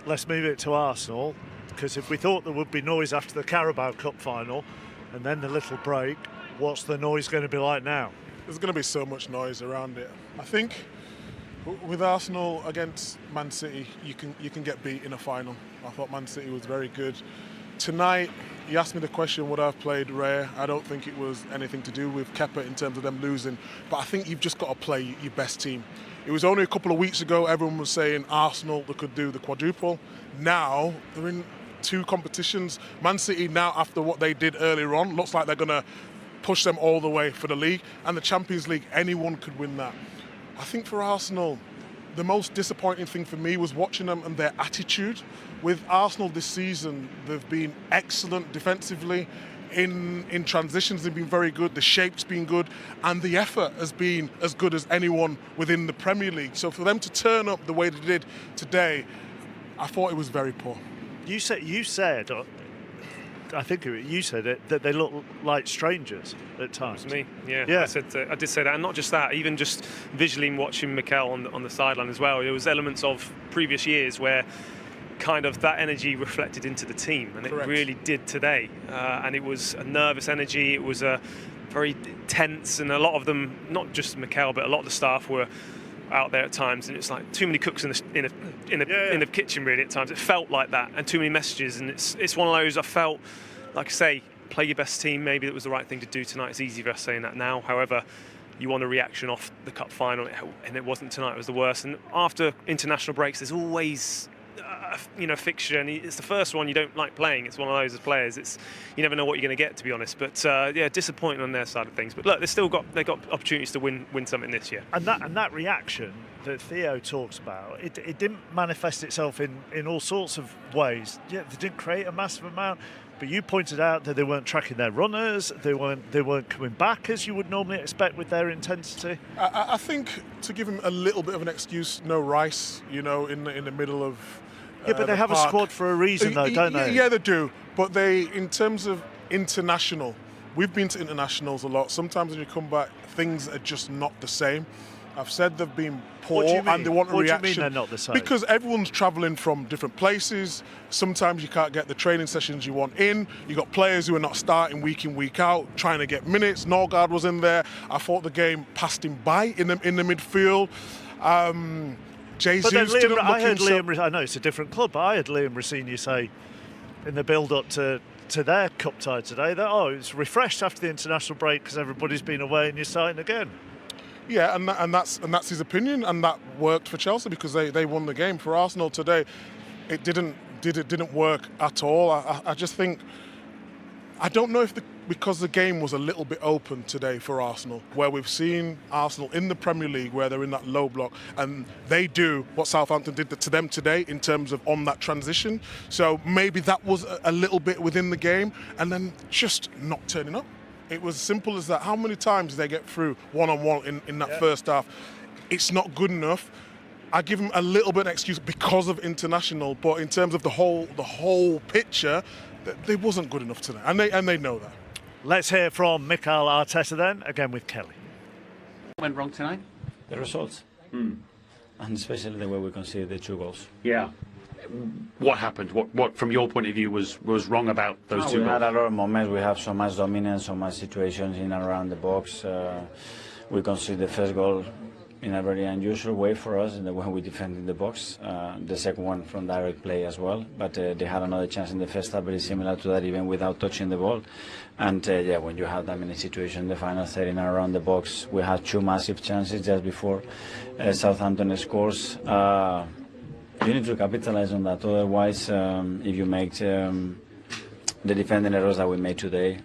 let's move it to Arsenal, because if we thought there would be noise after the Carabao Cup final and then the little break, what's the noise going to be like now? There's going to be so much noise around it. I think with Arsenal against Man City, you can get beat in a final. I thought Man City was very good. Tonight, you asked me the question, would I have played Raya? I don't think it was anything to do with Kepa in terms of them losing, but I think you've just got to play your best team. It was only a couple of weeks ago everyone was saying Arsenal, they could do the quadruple. Now they're in 2 competitions. Man City now, after what they did earlier on, looks like they're going to push them all the way for the league, and the Champions League, anyone could win that. I think for Arsenal, the most disappointing thing for me was watching them and their attitude. With Arsenal this season, they've been excellent defensively. In transitions, they've been very good. The shape's been good, and the effort has been as good as anyone within the Premier League. So for them to turn up the way they did today, I thought it was very poor. You said, I think you said it, that they look like strangers at times. It was me, yeah. I did say that, and not just that. Even just visually watching Mikel on the sideline as well. There was elements of previous years where kind of that energy reflected into the team, and Correct. It really did today. And it was a nervous energy. It was a very tense, and a lot of them, not just Mikel, but a lot of the staff were out there at times, and it's like too many cooks in the kitchen really at times. It felt like that, and too many messages, and it's one of those. I felt, like I say, play your best team. Maybe that was the right thing to do tonight. It's easy for us saying that now. However, you want a reaction off the cup final, and it wasn't tonight. It was the worst. And after international breaks, there's always fixture, and it's the first one you don't like playing. It's one of those as players. You never know what you're going to get, to be honest. But disappointing on their side of things. But look, they got opportunities to win something this year. And that reaction that Theo talks about, it didn't manifest itself in all sorts of ways. Yeah, they didn't create a massive amount. But you pointed out that they weren't tracking their runners. They weren't coming back as you would normally expect with their intensity. I think, to give him a little bit of an excuse, no Rice, in the middle of. Yeah, but they have park. A squad for a reason, though, don't they? Yeah, they do. But in terms of international, we've been to internationals a lot. Sometimes when you come back, things are just not the same. I've said they've been poor and they want a reaction. What do you mean they're not the same? Because everyone's travelling from different places. Sometimes you can't get the training sessions you want in. You've got players who are not starting week in, week out, trying to get minutes. Norgard was in there. I thought the game passed him by in the midfield. Jesus didn't look I heard himself. Liam. I know it's a different club, but I heard Liam Rosini say in the build-up to their cup tie today that it's refreshed after the international break because everybody's been away and you're starting again. Yeah, and that's his opinion, and that worked for Chelsea because they won the game. For Arsenal today, it didn't work at all. I just think, I don't know if because the game was a little bit open today for Arsenal, where we've seen Arsenal in the Premier League where they're in that low block and they do what Southampton did to them today in terms of on that transition. So maybe that was a little bit within the game, and then just not turning up. It was as simple as that. How many times did they get through one-on-one in that first half? It's not good enough. I give them a little bit of an excuse because of international, but in terms of the whole picture, they wasn't good enough tonight, and they know that. Let's hear from Mikel Arteta then, again with Kelly. What went wrong tonight? The results, and especially the way we conceded the 2 goals. Yeah. What happened? What from your point of view was wrong about those 2 We goals? had a lot of moments. We have so much dominance, so much situations in and around the box. We conceded the first goal in a very unusual way for us in the way we defended the box. The second one from direct play as well. But they had another chance in the first half, very similar to that, even without touching the ball. And when you have that many situations in the final third in and around the box, we had 2 massive chances just before Southampton scores. You need to capitalize on that. Otherwise, if you make the defending errors that we made today,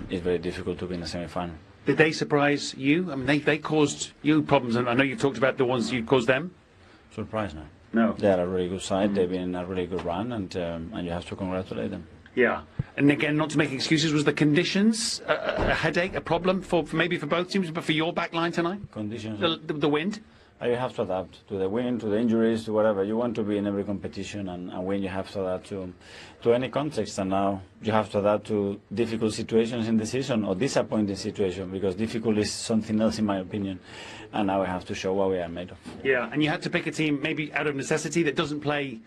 it's very difficult to be in a semi-final. Did they surprise you? I mean, they caused you problems, and I know you talked about the ones you caused them. Surprise, no. No. They are a really good side. They've been in a really good run, and you have to congratulate them. Yeah. And again, not to make excuses, was the conditions a headache, a problem for maybe for both teams, but for your back line tonight? Conditions. The wind? You have to adapt to the wind, to the injuries, to whatever. You want to be in every competition, and when you have to adapt to any context. And now you have to adapt to difficult situations in the season or disappointing situations, because difficult is something else in my opinion. And now we have to show what we are made of. Yeah, and you had to pick a team maybe out of necessity that doesn't play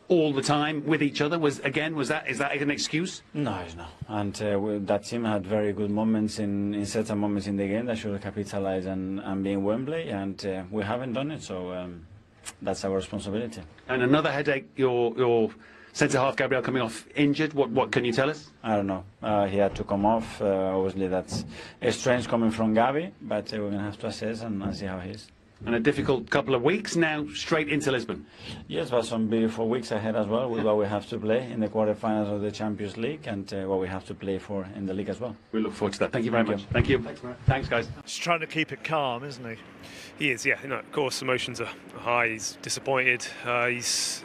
all the time with each other? Is that an excuse? No, it's not. And that team had very good moments in certain moments in the game that should have capitalized and be in Wembley, and we haven't done it. So that's our responsibility. And another headache. Your centre half Gabriel coming off injured. What can you tell us? I don't know. He had to come off. Obviously, that's strange coming from Gabi, but we're going to have to assess and see how he is. And a difficult couple of weeks now, straight into Lisbon. Yes, but some beautiful weeks ahead as well, with what we have to play in the quarterfinals of the Champions League and what we have to play for in the league as well. We look forward to that. Thank you very much. Thank you. Thanks, guys. He's trying to keep it calm, isn't he? He is, yeah. Of course, emotions are high. He's disappointed. He's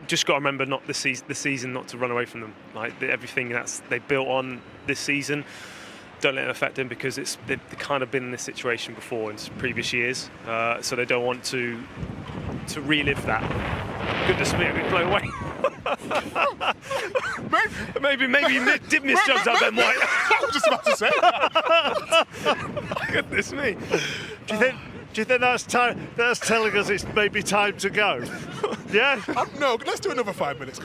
just got to remember not the season not to run away from them. Like everything they built on this season. Don't let it affect them, because they've kind of been in this situation before in previous years, so they don't want to relive that. Goodness me, we blow away. maybe you did misjudge that, Ben White. I was just about to say. Goodness me. Do you think that's telling us it's maybe time to go? Yeah? No, let's do another 5 minutes.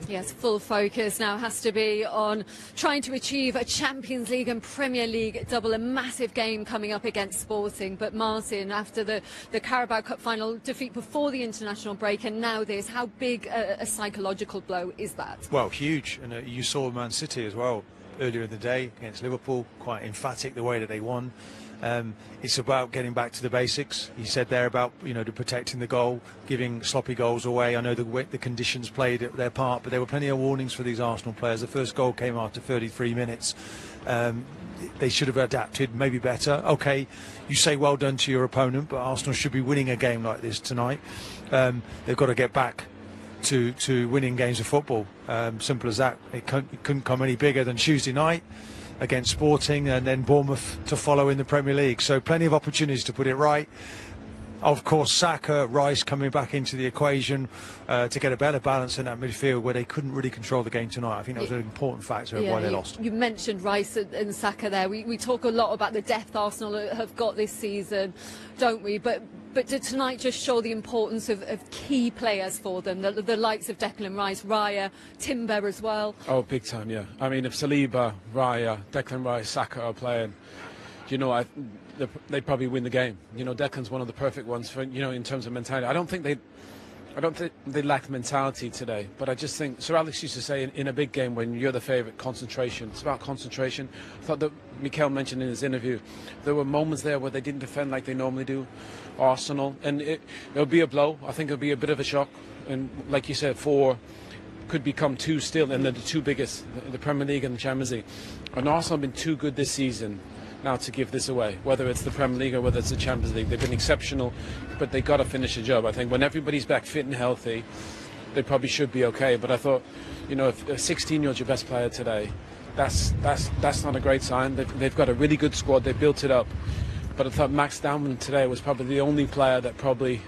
Yes, full focus now has to be on trying to achieve a Champions League and Premier League double, a massive game coming up against Sporting. But Martin, after the Carabao Cup final defeat before the international break and now this, how big a psychological blow is that? Well, huge. And you saw Man City as well earlier in the day against Liverpool, quite emphatic the way that they won. It's about getting back to the basics. He said there about protecting the goal, giving sloppy goals away. I know the conditions played their part, but there were plenty of warnings for these Arsenal players. The first goal came after 33 minutes. They should have adapted, maybe better. Okay, you say well done to your opponent, but Arsenal should be winning a game like this tonight. They've got to get back to winning games of football. Simple as that. It couldn't come any bigger than Tuesday night against Sporting, and then Bournemouth to follow in the Premier League. So plenty of opportunities to put it right. Of course, Saka, Rice coming back into the equation to get a better balance in that midfield where they couldn't really control the game tonight. I think that was an important factor of why they lost. You mentioned Rice and Saka there. We talk a lot about the depth Arsenal have got this season, don't we? But did tonight just show the importance of key players for them, the likes of Declan Rice, Raya, Timber as well? Oh, big time, yeah. I mean, if Saliba, Raya, Declan Rice, Saka are playing, they probably win the game. Declan's one of the perfect ones for in terms of mentality. I don't think they lack mentality today, but I just think Sir Alex used to say in a big game when you're the favourite, concentration. It's about concentration. I thought that Mikel mentioned in his interview there were moments there where they didn't defend like they normally do, Arsenal, and it'll be a blow. I think it'll be a bit of a shock, and like you said, 4 could become 2 still, and they're the 2 biggest, the Premier League and the Champions League. And Arsenal have been too good this season now to give this away, whether it's the Premier League or whether it's the Champions League. They've been exceptional, but they got to finish the job. I think when everybody's back fit and healthy, they probably should be okay. But I thought, if a 16-year-old's your best player today, that's not a great sign. They've got a really good squad. They built it up. But I thought Max Dalman today was probably the only player that probably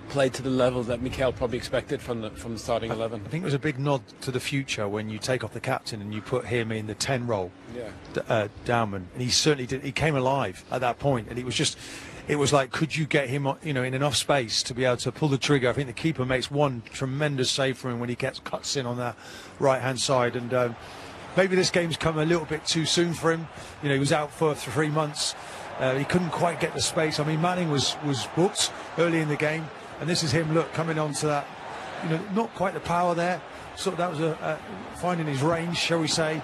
played to the level that Mikel probably expected from the starting 11. I think it was a big nod to the future when you take off the captain and you put him in the 10 role, Dalman, and he certainly did. He came alive at that point, and it was like, could you get him in enough space to be able to pull the trigger? I think the keeper makes one tremendous save for him when he cuts in on that right hand side, and maybe this game's come a little bit too soon for him. He was out for 3 months. He couldn't quite get the space. I mean, Manning was booked early in the game, and this is him, coming onto that, not quite the power there. So that was finding his range, shall we say.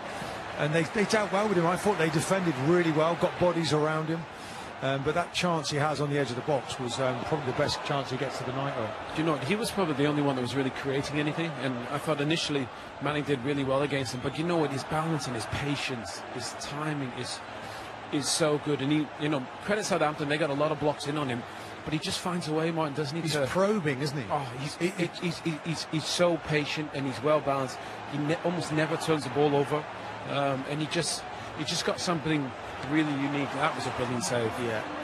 And they dealt well with him. I thought they defended really well, got bodies around him. But that chance he has on the edge of the box was probably the best chance he gets to the night. He was probably the only one that was really creating anything. And I thought initially Manning did really well against him. But his balance and his patience, his timing is so good. And he, credit Southampton, they got a lot of blocks in on him. But he just finds a way, Martin, doesn't he? He's probing, isn't he? Oh, he's so patient and he's well balanced. He almost never turns the ball over, and he just got something really unique. That was a brilliant save,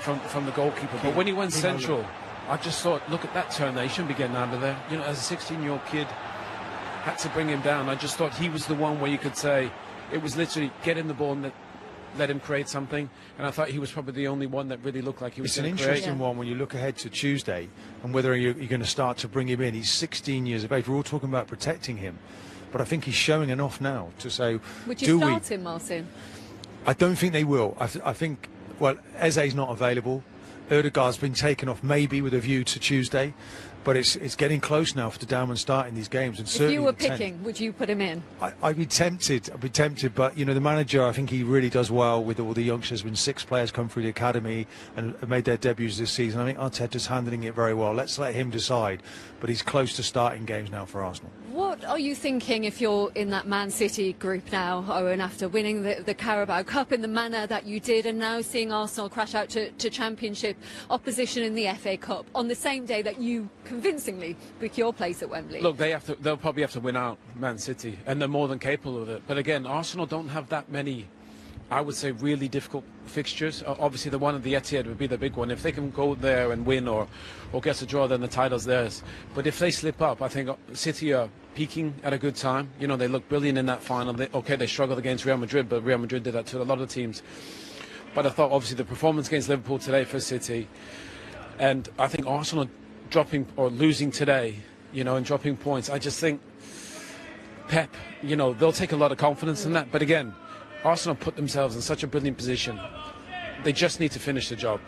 from the goalkeeper. But when he went central, I just thought, look at that turn. They shouldn't be getting out of there. As a 16-year-old kid, had to bring him down. I just thought he was the one where you could say it was literally getting the ball let him create something, and I thought he was probably the only one that really looked like he was. It's an going to interesting create. one when you look ahead to Tuesday and whether you're going to start to bring him in. He's 16 years of age. We're all talking about protecting him, but I think he's showing enough now to say, would you start him, Martin? I don't think they will. I think, well, Eze's not available. Ødegaard's been taken off maybe with a view to Tuesday, but it's getting close now for the Dowman starting these games. And if you were picking, would you put him in? I'd be tempted. But you know, the manager, I think he really does well with all the youngsters. When 6 players come through the academy and made their debuts this season, I think Arteta's handling it very well. Let's let him decide. But he's close to starting games now for Arsenal. What are you thinking if you're in that Man City group now, Owen, after winning the Carabao Cup in the manner that you did, and now seeing Arsenal crash out to Championship opposition in the FA Cup on the same day that you convincingly book your place at Wembley? Look, they'll probably have to win out Man City, and they're more than capable of it. But again, Arsenal don't have that many, I would say, really difficult fixtures. Obviously, the one at the Etihad would be the big one. If they can go there and win or get a draw, then the title's theirs. But if they slip up, I think City are peaking at a good time. You know, they look brilliant in that final. They struggled against Real Madrid, but Real Madrid did that to a lot of teams. But I thought, obviously, the performance against Liverpool today for City, and I think Arsenal dropping or losing today, you know, and dropping points, I just think Pep, you know, they'll take a lot of confidence in that. But again, Arsenal put themselves in such a brilliant position. They just need to finish the job.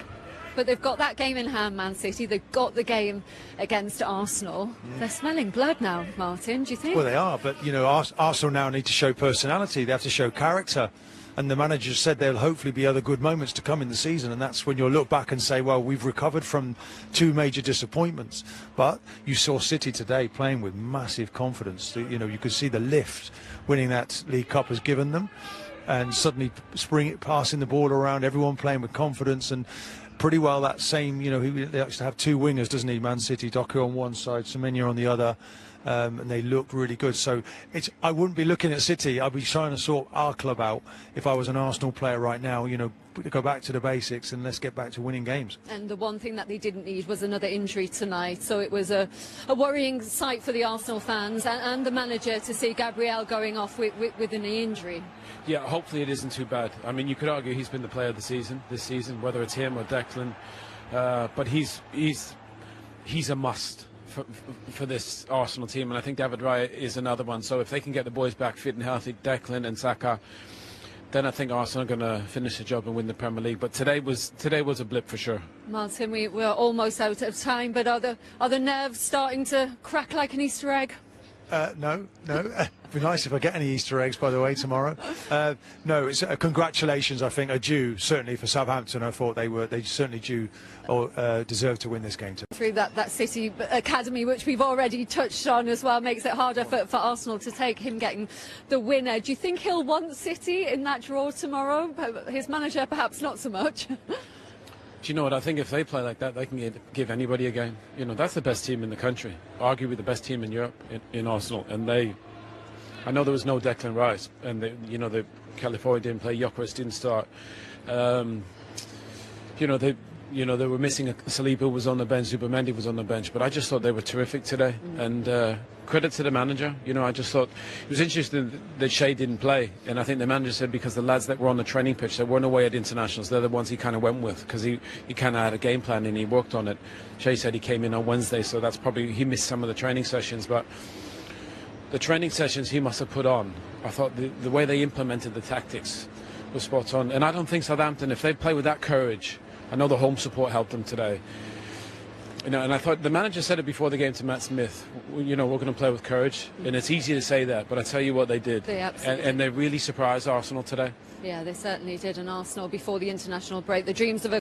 But they've got that game in hand, Man City. They've got the game against Arsenal. They're smelling blood now, Martin, do you think? Well, they are, but, you know, Arsenal now need to show personality. They have to show character. And the manager said there'll hopefully be other good moments to come in the season, and that's when you'll look back and say, well, we've recovered from 2 major disappointments. But you saw City today playing with massive confidence. You know, you could see the lift winning that League Cup has given them, and suddenly passing the ball around, everyone playing with confidence. And pretty well that same, you know, he likes to have 2 wingers, doesn't he, Man City? Doku on one side, Semenyo on the other. And they look really good. So I wouldn't be looking at City. I'd be trying to sort our club out if I was an Arsenal player right now. You know, go back to the basics and let's get back to winning games. And the one thing that they didn't need was another injury tonight. So it was a worrying sight for the Arsenal fans and the manager to see Gabriel going off with a knee injury. Yeah, hopefully it isn't too bad. I mean, you could argue he's been the player of the season this season, whether it's him or Declan. But he's a must for this Arsenal team, and I think David Raya is another one. So if they can get the boys back fit and healthy, Declan and Saka, then I think Arsenal are going to finish the job and win the Premier League. But today was a blip for sure. Martin, we're almost out of time, but are the nerves starting to crack like an Easter egg? No. It'd be nice if I get any Easter eggs, by the way, tomorrow. No, it's congratulations, I think, are due, certainly for Southampton. I thought they certainly due or deserve to win this game too. Through that City academy, which we've already touched on as well, makes it harder for Arsenal to take him getting the winner. Do you think he'll want City in that draw tomorrow? His manager, perhaps not so much. Do you know what? I think if they play like that, they can give anybody a game. You know, that's the best team in the country, arguably the best team in Europe in Arsenal. And I know there was no Declan Rice, and the California didn't play, Gyökeres didn't start. They were missing Saliba, who was on the bench, Zubamendi was on the bench, but I just thought they were terrific today. And credit to the manager. You know, I just thought it was interesting that Shea didn't play, and I think the manager said because the lads that were on the training pitch, they weren't away at internationals, they're the ones he kind of went with, because he kind of had a game plan and he worked on it. Shea said he came in on Wednesday, so that's probably, he missed some of the training sessions, but the training sessions he must have put on, I thought the way they implemented the tactics was spot on. And I don't think Southampton, if they play with that courage, I know the home support helped them today. You know, and I thought the manager said it before the game to Matt Smith. You know, we're going to play with courage, and it's easy to say that, but I tell you what, they did. They absolutely and they really surprised Arsenal today. Yeah, they certainly did. And Arsenal, before the international break, the dreams of a